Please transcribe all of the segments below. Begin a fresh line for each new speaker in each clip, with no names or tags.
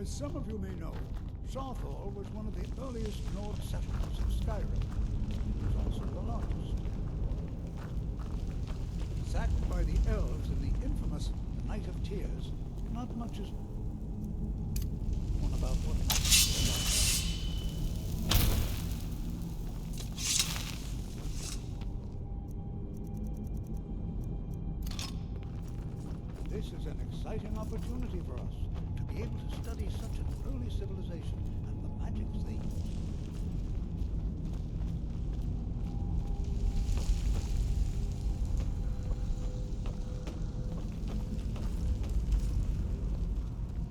As some of you may know, Shawthor was one of the earliest Nord settlements of Skyrim. It was also the largest. Sacked by the elves in the infamous Night of Tears, not much is known about what happened. This is an exciting opportunity for us to be able to study such an early civilization and the magics they use.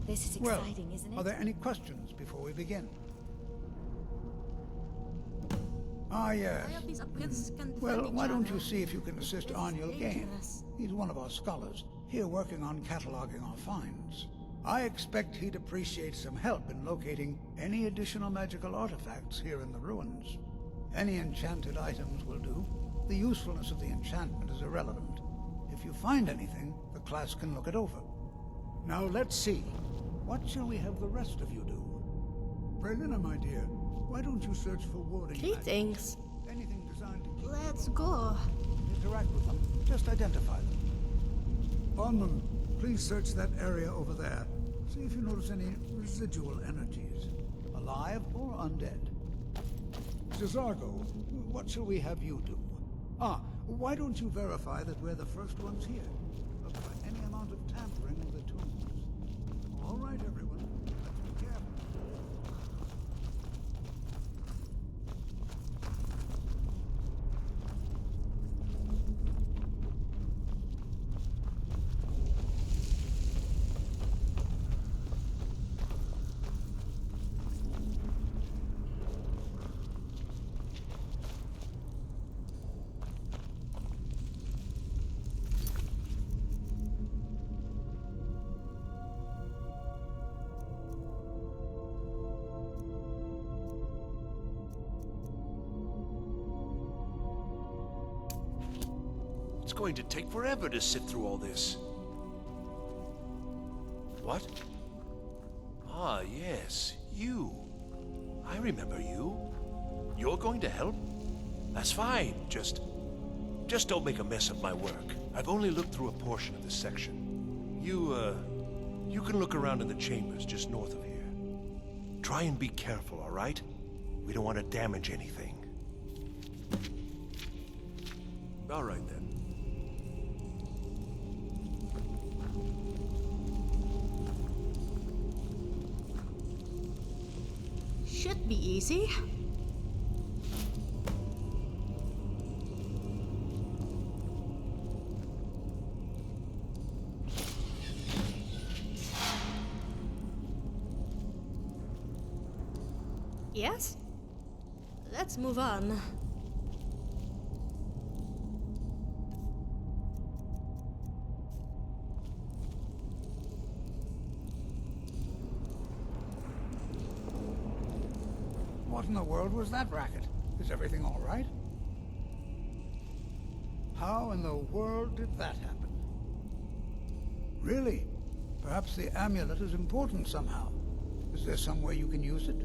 This is exciting, isn't it?
Are there any questions before we begin? Ah, yes. Well, why don't you see if you can assist Arniel Gain? He's one of our scholars, here working on cataloging our finds. I expect he'd appreciate some help in locating any additional magical artifacts here in the ruins. Any enchanted items will do. The usefulness of the enchantment is irrelevant. If you find anything, the class can look it over. Now let's see. What shall we have the rest of you do? Brelina, my dear, why don't you search for warding
Greetings.
Anything designed to keep...
Let's go.
Interact with them. Just identify them. Bondman, please search that area over there. See if you notice any residual energies. Alive or undead. Cesargo, what shall we have you do? Ah, why don't you verify that we're the first ones here? Look for any amount of tampering with the tombs. All right, everyone. Let's be careful.
It's going to take forever to sift through all this. What? Ah, yes, you. I remember you. You're going to help? That's fine. Just don't make a mess of my work. I've only looked through a portion of this section. You can look around in the chambers just north of here. Try and be careful, all right? We don't want to damage anything. All right, then.
Should be easy. Yes? Let's move on.
What in the world was that racket? Is everything all right? How in the world did that happen? Really? Perhaps the amulet is important somehow. Is there some way you can use it?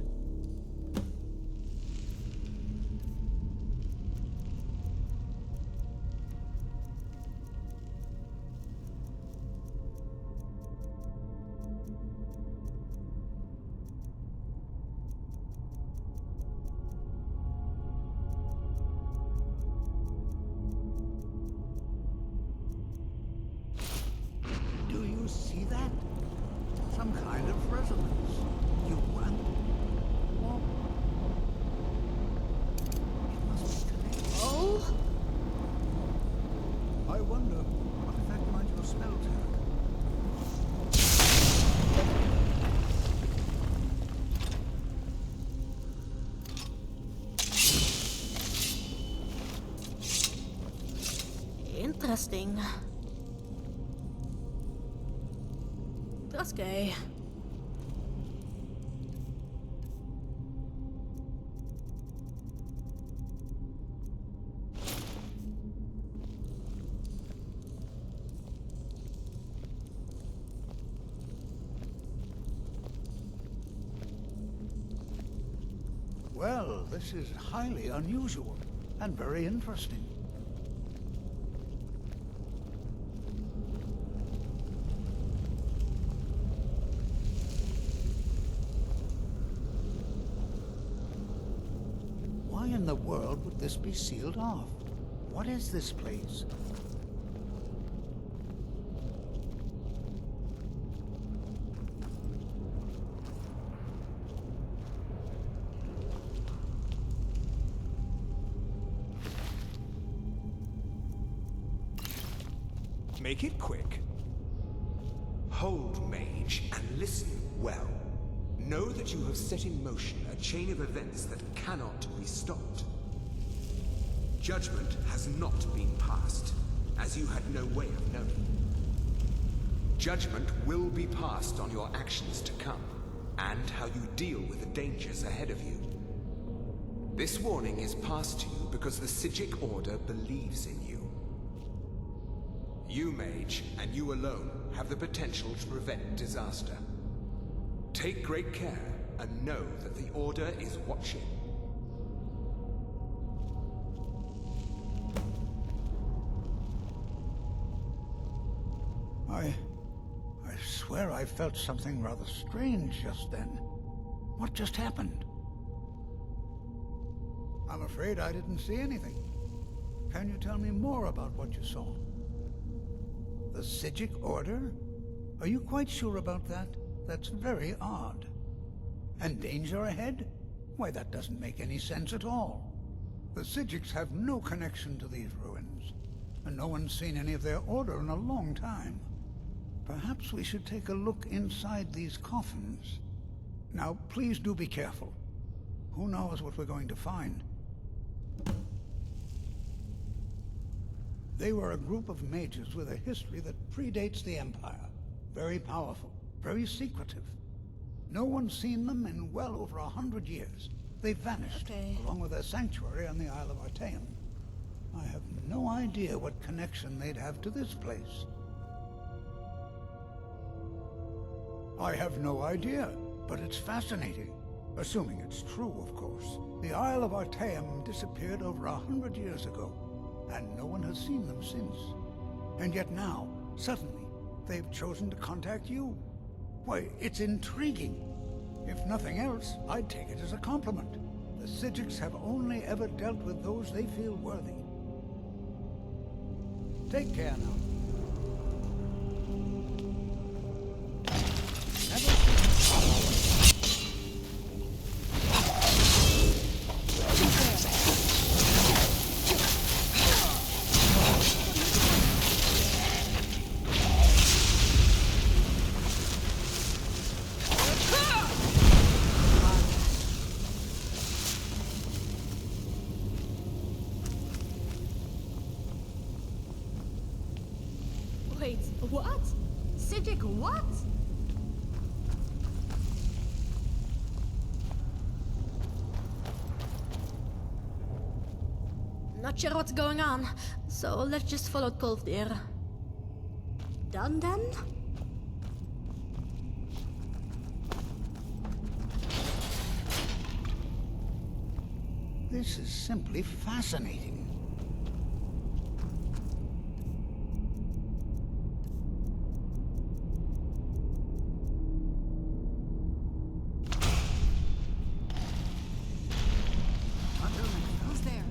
Do you see that? Some kind of resonance. You and... Well, it must be connected.
Oh?
I wonder what effect might your spells have.
Interesting. Okay.
Well, this is highly unusual and very interesting. Why in the world would this be sealed off? What is this place?
Make it quick. Hold, mage, and listen well. Know that you have set in motion a chain of events that cannot be stopped. Judgment has not been passed, as you had no way of knowing. Judgment will be passed on your actions to come, and how you deal with the dangers ahead of you. This warning is passed to you because the Psijic Order believes in you. You, mage, and you alone, have the potential to prevent disaster. Take great care, and know that the Order is watching.
I swear I felt something rather strange just then. What just happened? I'm afraid I didn't see anything. Can you tell me more about what you saw? The Psijic Order? Are you quite sure about that? That's very odd. And danger ahead? Why, that doesn't make any sense at all. The Psijics have no connection to these ruins, and no one's seen any of their order in a long time. Perhaps we should take a look inside these coffins. Now, please do be careful. Who knows what we're going to find? They were a group of mages with a history that predates the Empire. Very powerful, very secretive. No one's seen them in well over 100 years. They vanished, along with their sanctuary on the Isle of Artaeum. I have no idea what connection they'd have to this place. I have no idea, but it's fascinating. Assuming it's true, of course. The Isle of Artaeum disappeared over 100 years ago, and no one has seen them since. And yet now, suddenly, they've chosen to contact you. Why, it's intriguing. If nothing else, I'd take it as a compliment. The Psijics have only ever dealt with those they feel worthy. Take care now.
Wait, what? Psijic what? Not sure what's going on, so let's just follow Kolfdir. Done then?
This is simply fascinating.
Who's there?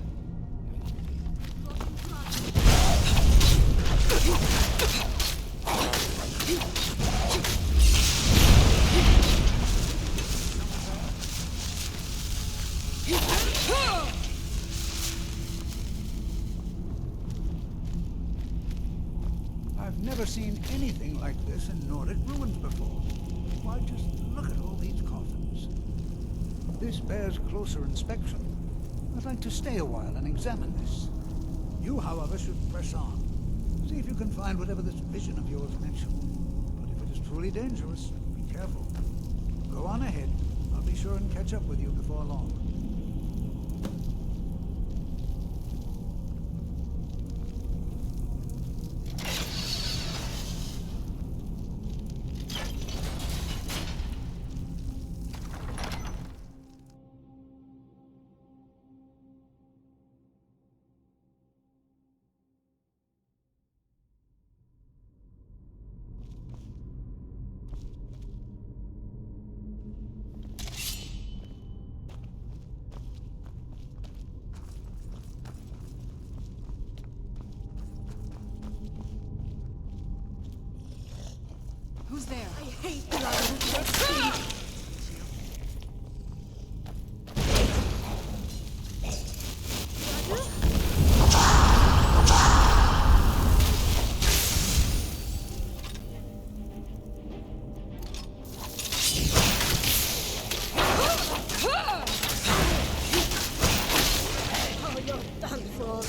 I've never seen anything like this in Nordic ruins before. Why, just look at all these coffins. This bears closer inspection. I'd like to stay a while and examine this. You, however, should press on. See if you can find whatever this vision of yours mentioned. But if it is truly dangerous, be careful. Go on ahead. I'll be sure and catch up with you before long.
hate blood. Oh, you're done for.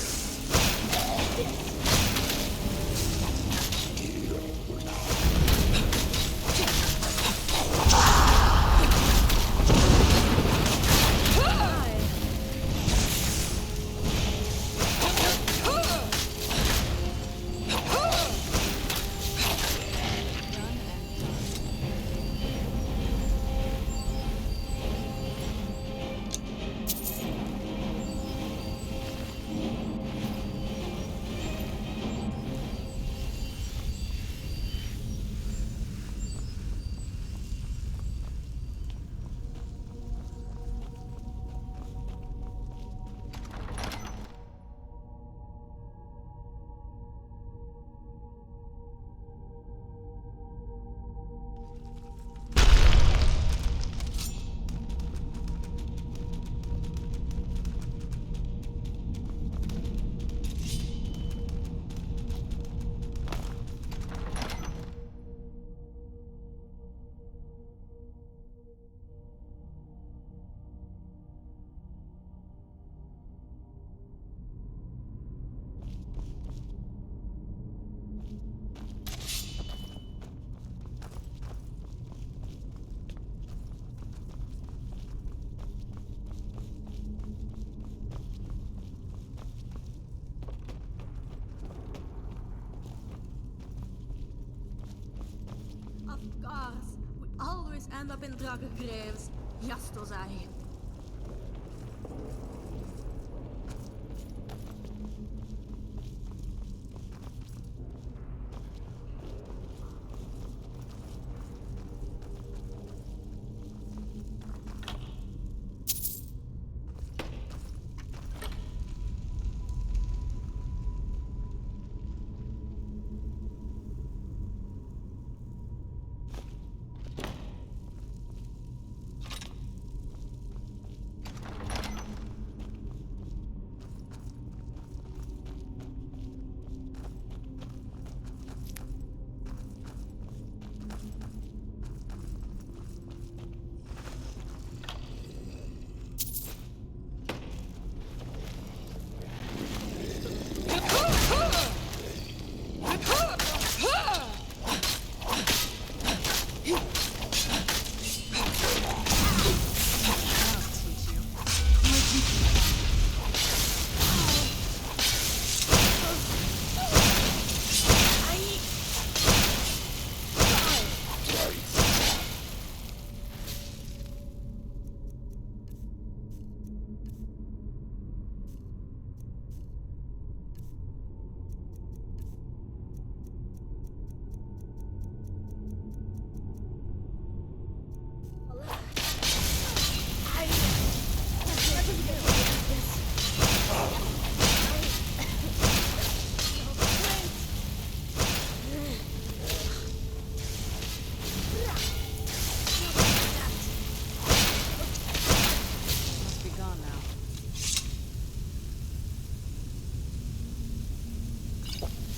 Of course, we always end up in drug graves. Just as I.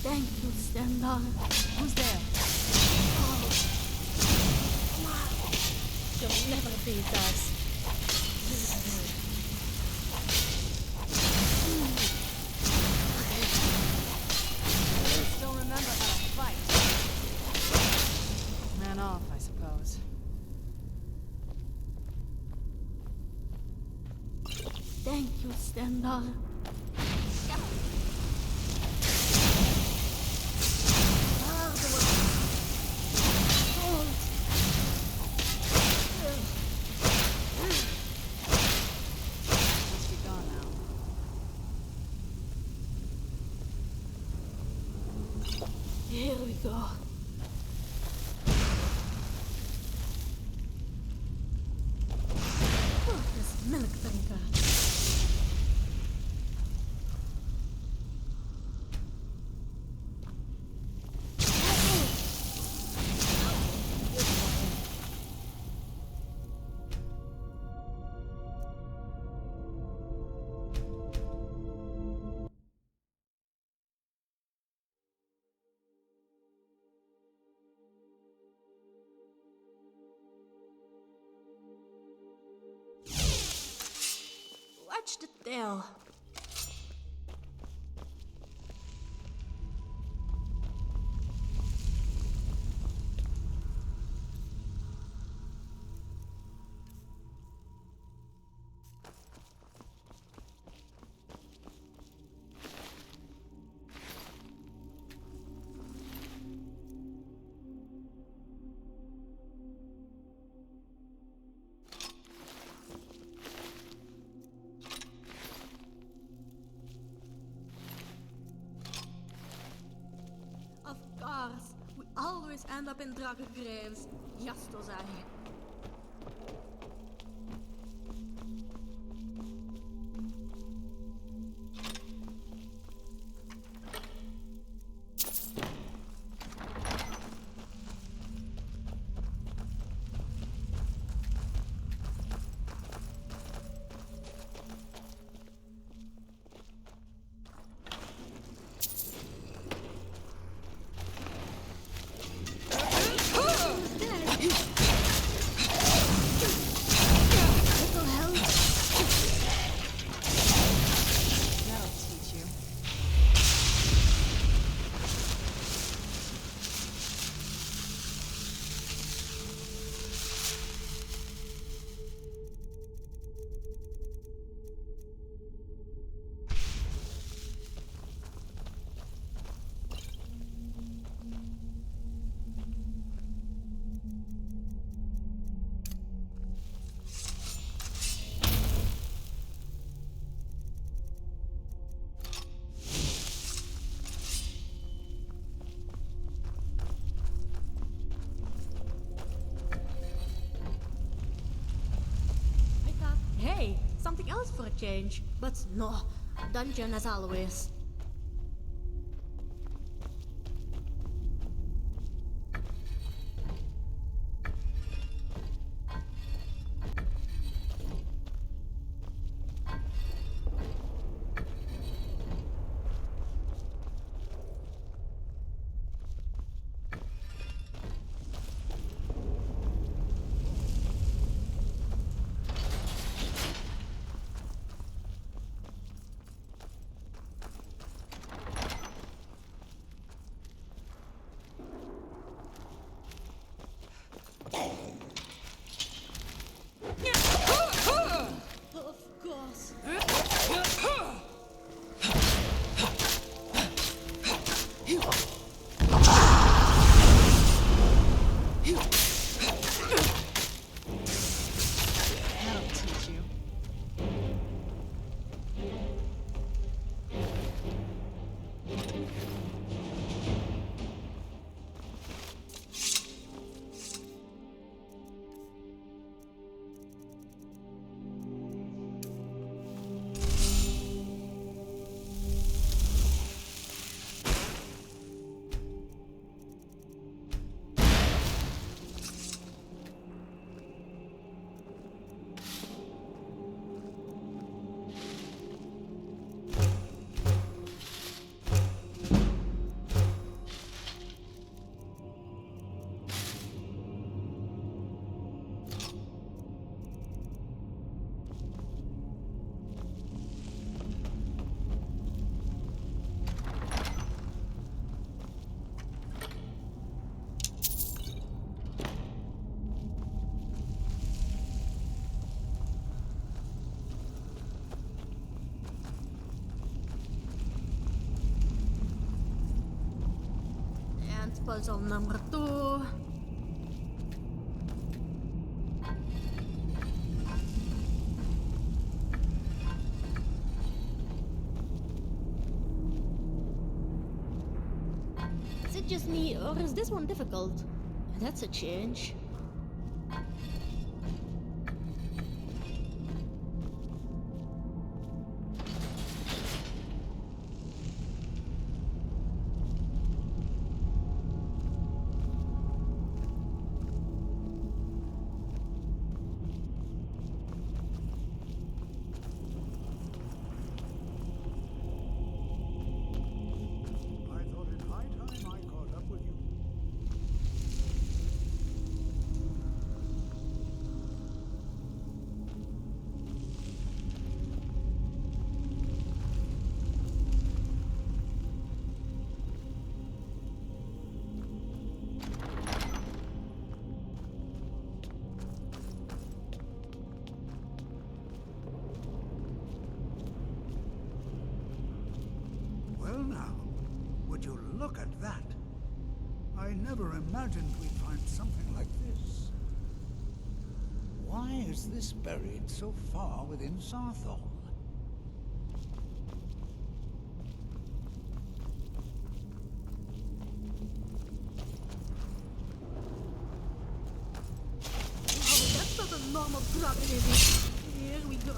Thank you, Stendhal.
Who's there?
You'll never beat us.
Still remember how to fight. Man off, I suppose.
Thank you, Stendhal.
Must be gone now.
Here we go. Oh, this milk drinker. Ew. Of course, we always end up in dragon graves. Just to say. Little help.
That'll teach you.
I thought, hey, something else for a change. But no, dungeon as always. Of course.
That'll teach you.
And puzzle number 2. Is it just me, or is this one difficult? That's a change.
I thought it high time I caught up with you. Now, would you look at that? I never imagined we'd find something like this. Why is this buried so far within Sarthol?
Oh, that's not a normal drug, is it? Here we go.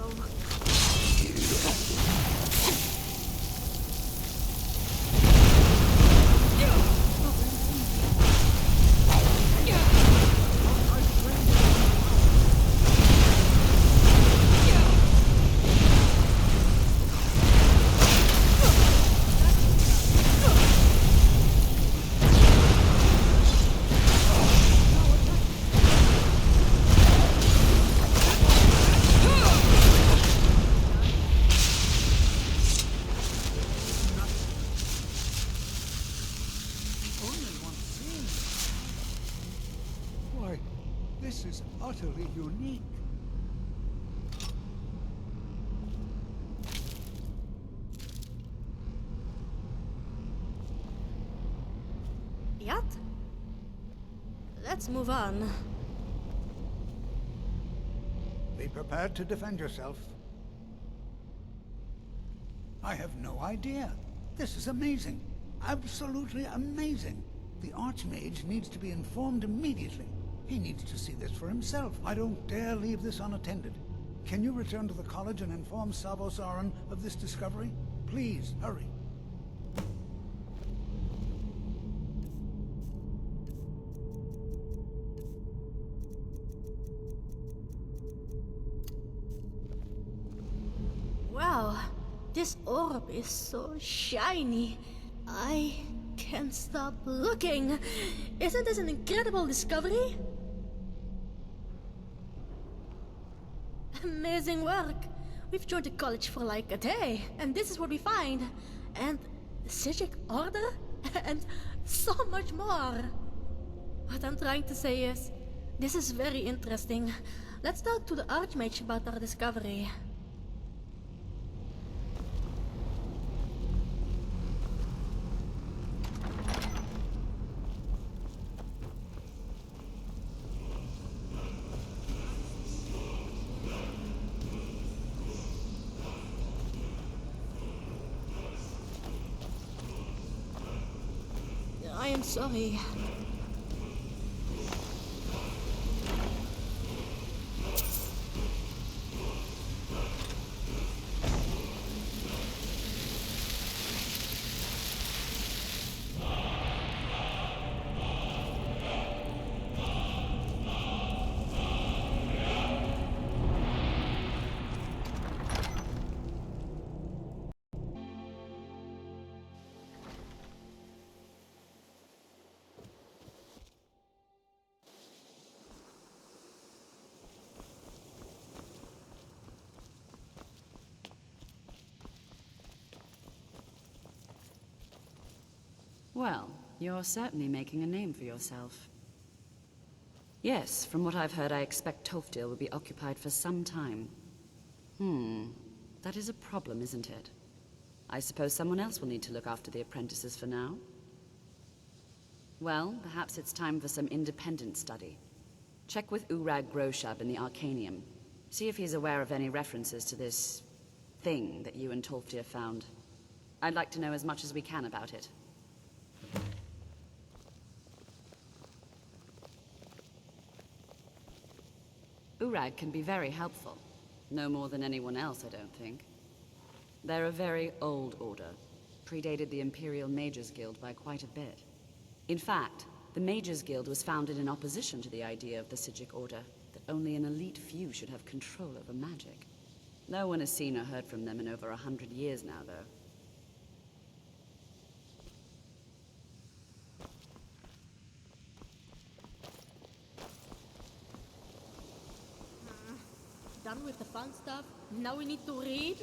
Why, this is utterly unique.
Yet? Let's move on.
Be prepared to defend yourself. I have no idea. This is amazing. Absolutely amazing. The Archmage needs to be informed immediately. He needs to see this for himself. I don't dare leave this unattended. Can you return to the college and inform Savos Aran of this discovery? Please, hurry.
Wow, this orb is so shiny. I can't stop looking. Isn't this an incredible discovery? Amazing work. We've joined the college for like a day, and this is what we find. And the Psijic Order? And so much more. What I'm trying to say is, this is very interesting. Let's talk to the Archmage about our discovery. I am sorry.
Well, you're certainly making a name for yourself. Yes, from what I've heard, I expect Tolfdale will be occupied for some time. That is a problem, isn't it? I suppose someone else will need to look after the apprentices for now. Well, perhaps it's time for some independent study. Check with Urag Groshab in the Arcanium. See if he's aware of any references to this thing that you and Tolfdir found. I'd like to know as much as we can about it. Urag can be very helpful. No more than anyone else, I don't think. They're a very old order. Predated the Imperial Mages Guild by quite a bit. In fact, the Mages Guild was founded in opposition to the idea of the Psijic Order, that only an elite few should have control over magic. No one has seen or heard from them in over 100 years now, though.
Done with the fun stuff. Now we need to read.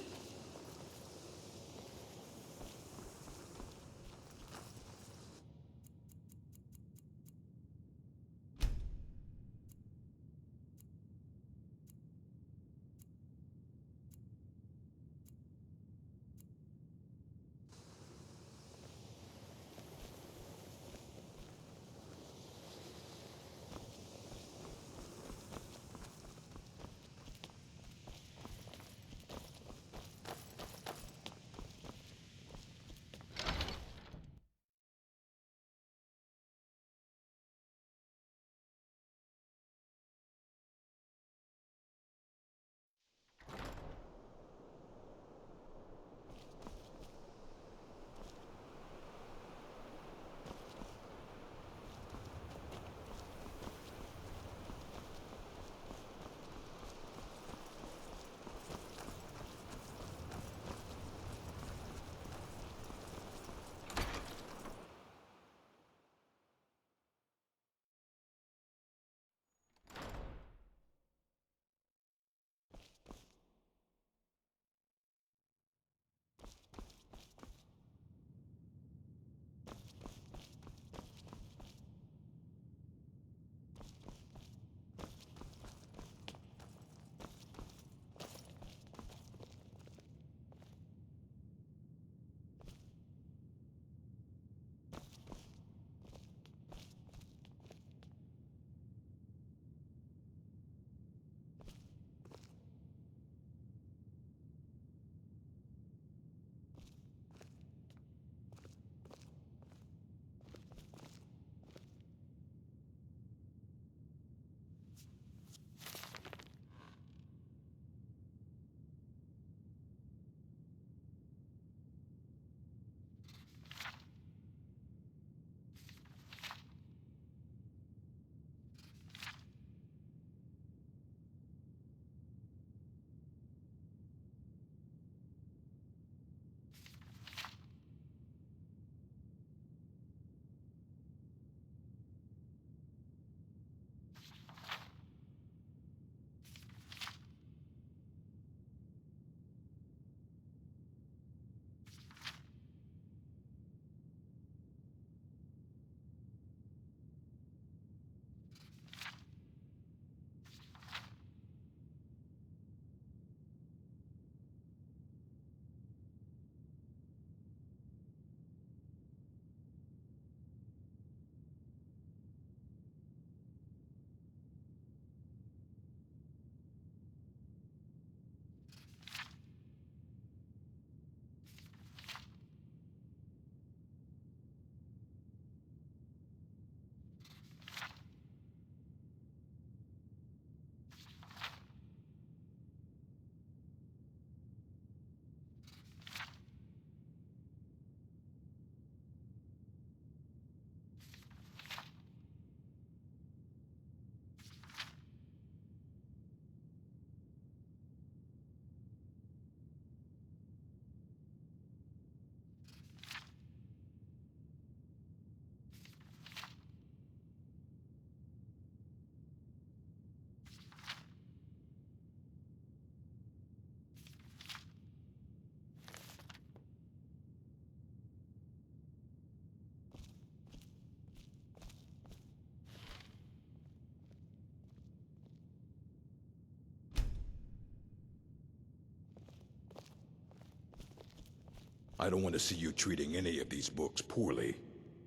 I don't want to see you treating any of these books poorly.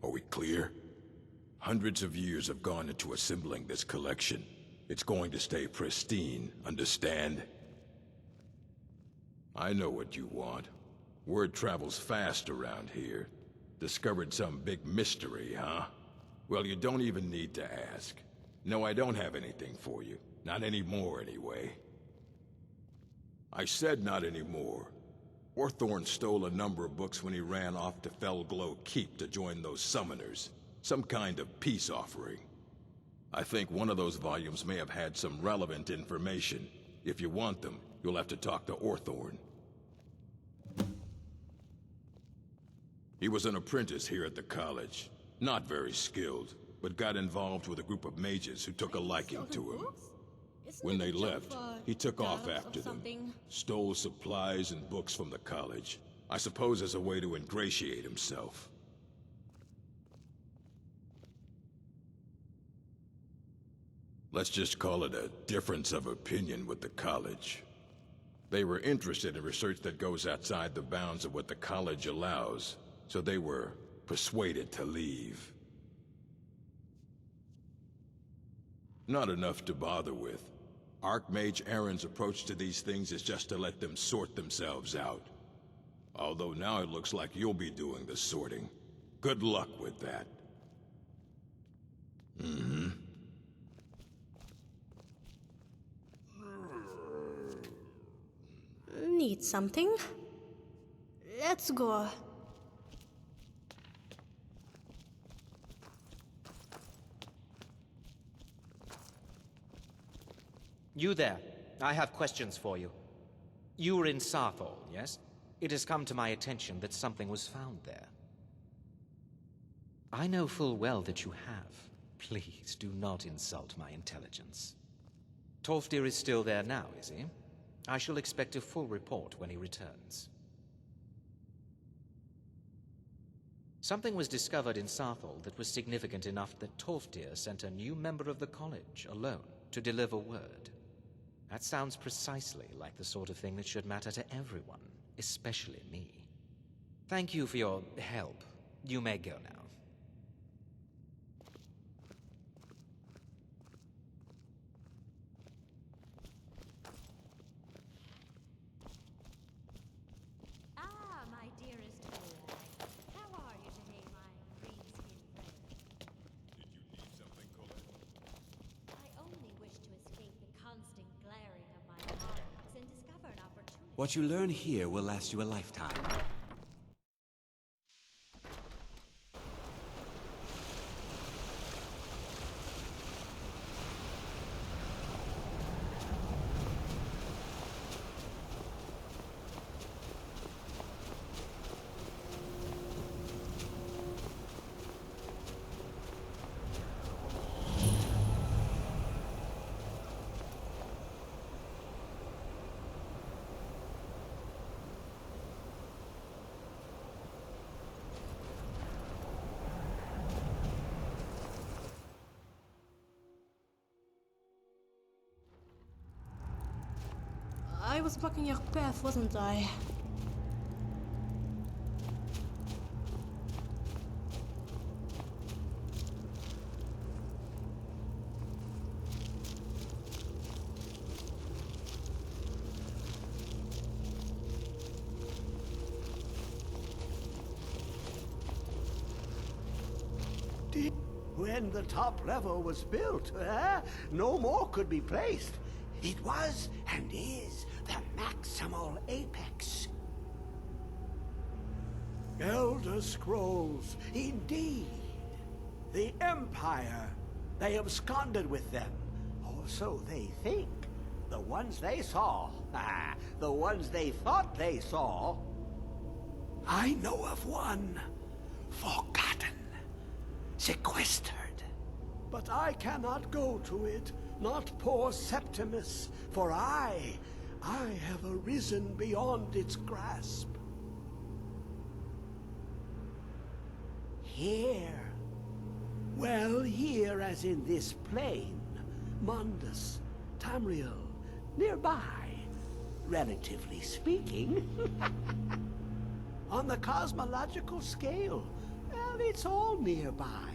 Are we clear? Hundreds of years have gone into assembling this collection. It's going to stay pristine, understand? I know what you want. Word travels fast around here. Discovered some big mystery, huh? Well, you don't even need to ask. No, I don't have anything for you. Not anymore, anyway. I said not anymore. Orthorn stole a number of books when he ran off to Felglow Keep to join those summoners. Some kind of peace offering. I think one of those volumes may have had some relevant information. If you want them, you'll have to talk to Orthorn. He was an apprentice here at the college. Not very skilled, but got involved with a group of mages who took a liking to him. When they left, he took off after them. Stole supplies and books from the college. I suppose as a way to ingratiate himself. Let's just call it a difference of opinion with the college. They were interested in research that goes outside the bounds of what the college allows, so they were persuaded to leave. Not enough to bother with. Archmage Aaron's approach to these things is just to let them sort themselves out. Although now it looks like you'll be doing the sorting. Good luck with that. Mm-hmm.
Need something? Let's go.
You there. I have questions for you. You were in Sarthal, yes? It has come to my attention that something was found there. I know full well that you have. Please do not insult my intelligence. Tolfdir is still there now, is he? I shall expect a full report when he returns. Something was discovered in Sarthal that was significant enough that Tolfdir sent a new member of the college alone to deliver word. That sounds precisely like the sort of thing that should matter to everyone, especially me. Thank you for your help. You may go now.
My dearest Ulrich. How are you today, my green-skinned friend?
Did you need something, Colette?
I only wish to escape the constant glaring of my eyes and discover an opportunity.
What you learn here will last you a lifetime.
I was blocking your path, wasn't I?
When the top level was built, no more could be placed. It was and is the maximal apex. Elder Scrolls, indeed. The Empire. They absconded with them. Or so they think. The ones they saw. The ones they thought they saw. I know of one. Forgotten. Sequestered. But I cannot go to it, not poor Septimus, for I have arisen beyond its grasp. Here. Well, here as in this plain. Mundus, Tamriel, nearby, relatively speaking. On the cosmological scale, well, it's all nearby.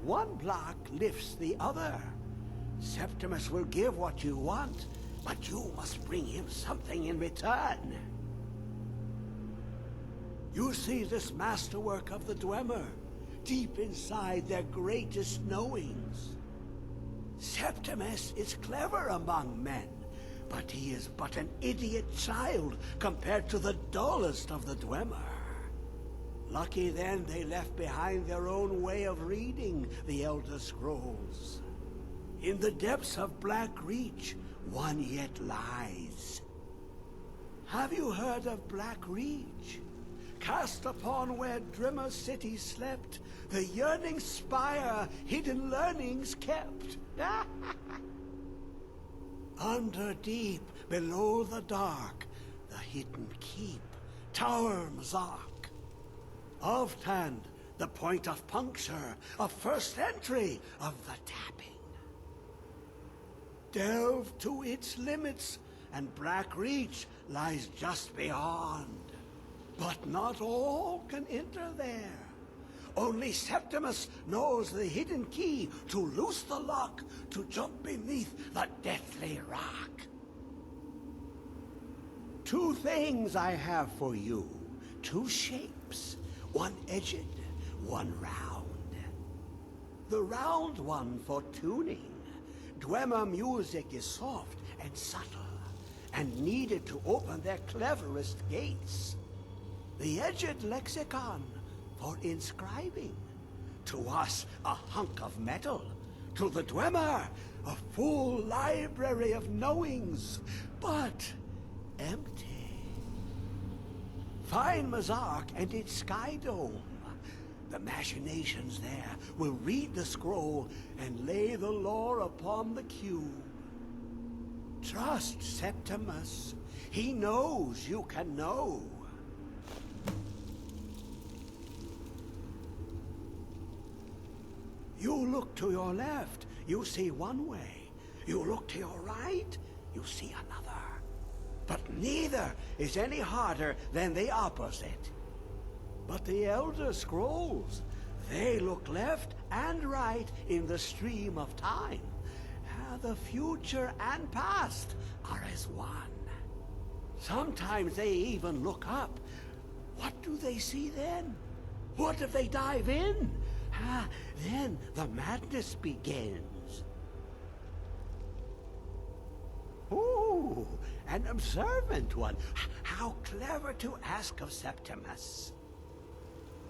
One block lifts the other. Septimus will give what you want, but you must bring him something in return. You see this masterwork of the Dwemer, deep inside their greatest knowings. Septimus is clever among men, but he is but an idiot child compared to the dullest of the Dwemer. Lucky then they left behind their own way of reading the Elder Scrolls. In the depths of Black Reach, one yet lies. Have you heard of Black Reach? Cast upon where Drimmer City slept, the yearning spire hidden learnings kept. Under deep, below the dark, the hidden keep, Tower Mazark. Oftand, the point of puncture, of first entry of the tapping. Delve to its limits, and Black Reach lies just beyond. But not all can enter there. Only Septimus knows the hidden key to loose the lock, to jump beneath the deathly rock. Two things I have for you, two shapes, one edged, one round. The round one for tuning. Dwemer music is soft and subtle, and needed to open their cleverest gates. The edged lexicon for inscribing. To us, a hunk of metal. To the Dwemer, a full library of knowings, but empty. Find Mazark and its sky dome. The machinations there will read the scroll and lay the lore upon the cube. Trust Septimus. He knows you can know. You look to your left, you see one way. You look to your right, you see another. But neither is any harder than the opposite. But the Elder Scrolls, they look left and right in the stream of time. The future and past are as one. Sometimes they even look up. What do they see then? What if they dive in? Then the madness begins. Ooh, an observant one. How clever to ask of Septimus.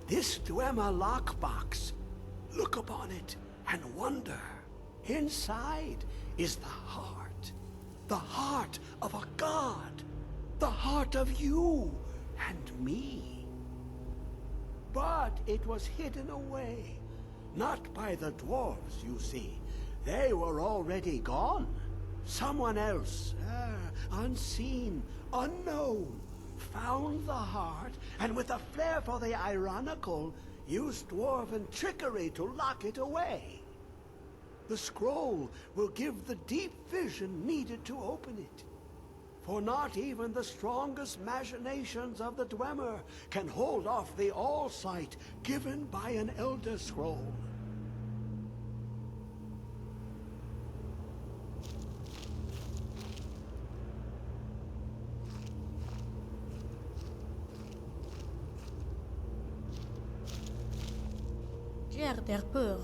This Dwemer lockbox. Look upon it and wonder. Inside is the heart of a god, the heart of you and me. But it was hidden away, not by the dwarves, you see. They were already gone. Someone else, unseen, unknown, found the heart, and with a flair for the ironical, used dwarven trickery to lock it away. The scroll will give the deep vision needed to open it. For not even the strongest machinations of the Dwemer can hold off the all-sight given by an Elder Scroll.
Ger der Pur.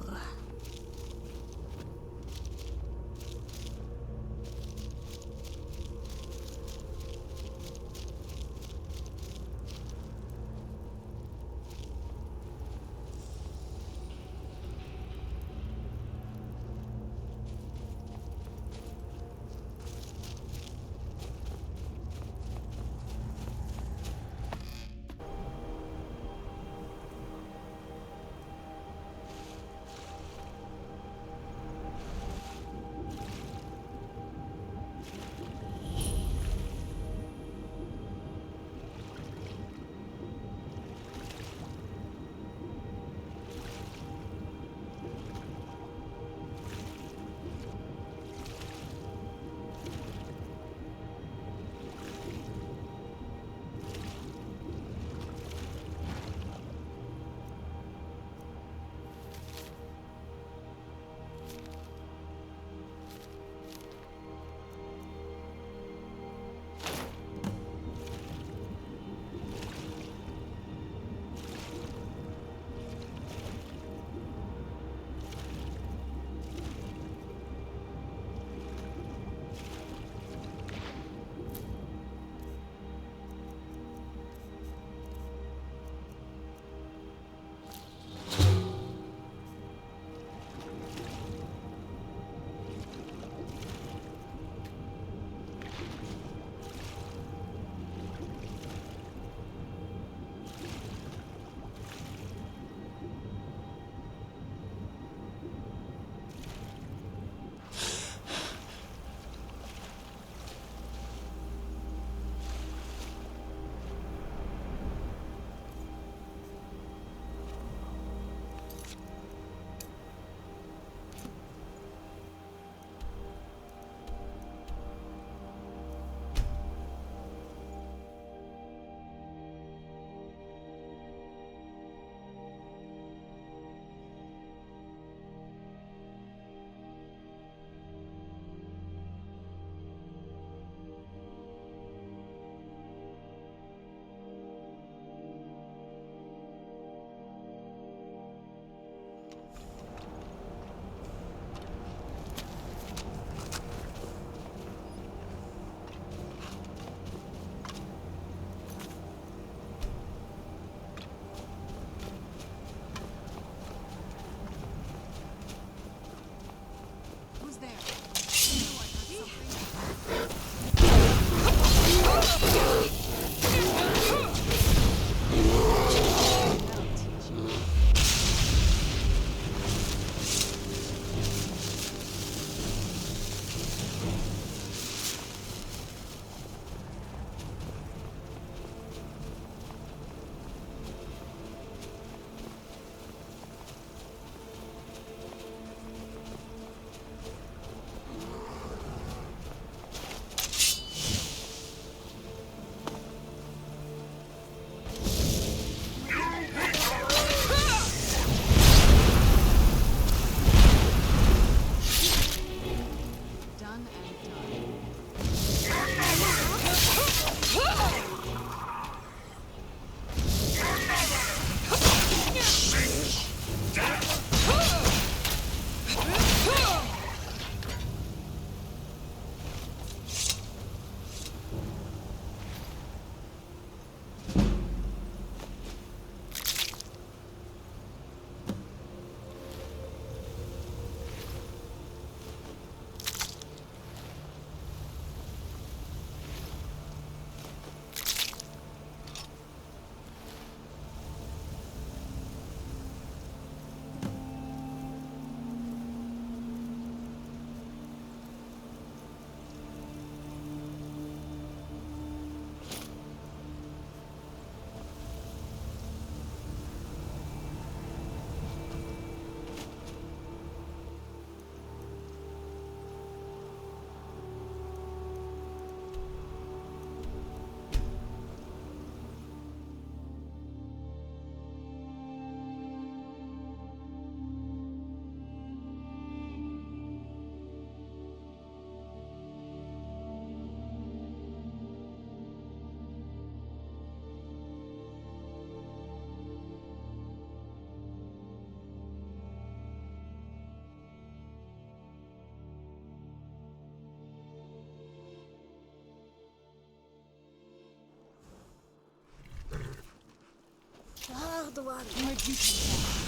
Ardoan.